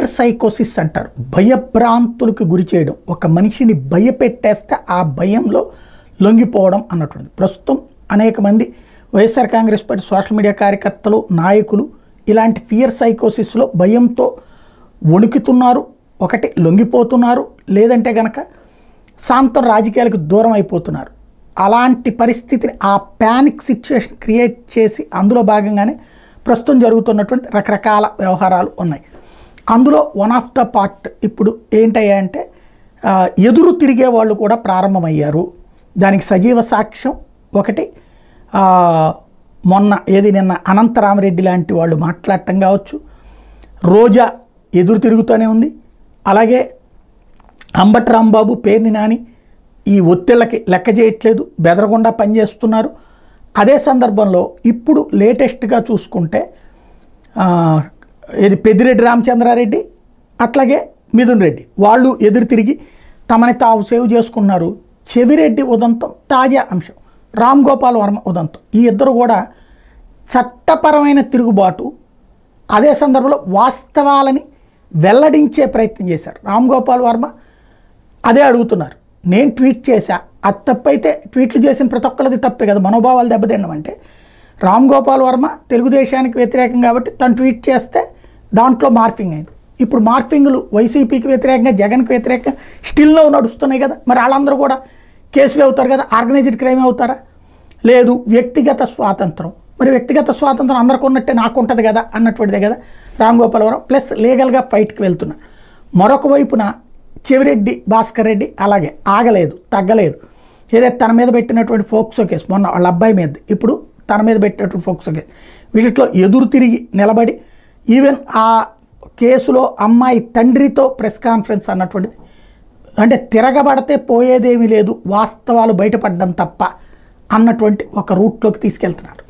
Fear సైకోసిస్ అంటారు. భయభ్రాంతులకు గురి చేయడం, ఒక మనిషిని భయపెట్టేస్తే ఆ భయంలో లొంగిపోవడం అన్నటువంటి. ప్రస్తుతం అనేక మంది YSR Congress party social media కార్యకర్తలు, నాయకులు ఇలాంటి ఫియర్ సైకోసిస్లో భయంతో వణుకుతున్నారు, ఒకటి లొంగిపోతున్నారు, లేదంటే కనుక శాంతం రాజకీయాలకు దూరం అయిపోతున్నారు. అలాంటి పరిస్థితిని, ఆ ప్యానిక్ సిచ్యువేషన్ క్రియేట్ చేసి అందులో భాగంగానే ప్రస్తుతం జరుగుతున్నటువంటి రకరకాల వ్యవహారాలు ఉన్నాయి. అందులో వన్ ఆఫ్ ద పార్ట్ ఇప్పుడు ఏంటయ్యా అంటే ఎదురు తిరిగే వాళ్ళు కూడా ప్రారంభమయ్యారు. దానికి సజీవ సాక్ష్యం ఒకటి నిన్న అనంతరామరెడ్డి లాంటి వాళ్ళు మాట్లాడటం కావచ్చు, రోజా ఎదురు తిరుగుతూనే ఉంది, అలాగే అంబటి రాంబాబు, పేర్ని నాని ఈ ఒత్తిళ్ళకి లెక్క చేయట్లేదు, బెదరకుండా పనిచేస్తున్నారు. అదే సందర్భంలో ఇప్పుడు లేటెస్ట్గా చూసుకుంటే ఇది పెద్దిరెడ్డి రామచంద్రారెడ్డి అట్లాగే మిథున్ రెడ్డి వాళ్ళు ఎదురు తిరిగి తమని తాము సేవ్ చేసుకున్నారు. చెవిరెడ్డి ఉదంతం తాజా అంశం, రామ్ గోపాల్ వర్మ ఉదంతం, ఈ ఇద్దరు కూడా చట్టపరమైన తిరుగుబాటు, అదే సందర్భంలో వాస్తవాలని వెల్లడించే ప్రయత్నం చేశారు. రామ్ గోపాల్ వర్మ అదే అడుగుతున్నారు, నేను ట్వీట్ చేశా, అది తప్పైతే ట్వీట్లు చేసిన ప్రతి ఒక్కరిది తప్పే కదా, మనోభావాలు దెబ్బతినడం అంటే. రామ్ గోపాల్ వర్మ తెలుగుదేశానికి వ్యతిరేకం కాబట్టి తను ట్వీట్ చేస్తే దాంట్లో మార్ఫింగ్ అయింది. ఇప్పుడు మార్ఫింగ్లు వైసీపీకి వ్యతిరేకంగా, జగన్కి వ్యతిరేకంగా స్టిల్లో నడుస్తున్నాయి కదా, మరి వాళ్ళందరూ కూడా కేసులు అవుతారు కదా, ఆర్గనైజ్డ్ క్రైమ్ అవుతారా? లేదు, వ్యక్తిగత స్వాతంత్రం. మరి వ్యక్తిగత స్వాతంత్రం అందరికీ ఉన్నట్టే నాకు ఉంటుంది కదా అన్నటువంటిదే కదా రామ్ గోపాల్ వర్మ. ప్లస్ లీగల్గా ఫైట్కి వెళ్తున్నారు. మరొక వైపున చెవిరెడ్డి భాస్కర్ రెడ్డి అలాగే ఆగలేదు, తగ్గలేదు. ఏదైతే తన మీద పెట్టినటువంటి ఫోక్సో కేసు, మొన్న వాళ్ళ అబ్బాయి మీద, ఇప్పుడు తన మీద పెట్టినటువంటి ఫోక్సో కేసు, వీటిలో ఎదురు తిరిగి నిలబడి ఈవెన్ ఆ కేసులో అమ్మాయి తండ్రితో ప్రెస్ కాన్ఫరెన్స్ అన్నటువంటిది, అంటే తిరగబడితే పోయేదేమీ లేదు, వాస్తవాలు బయటపడడం తప్ప అన్నటువంటి ఒక రూట్లోకి తీసుకెళ్తున్నారు.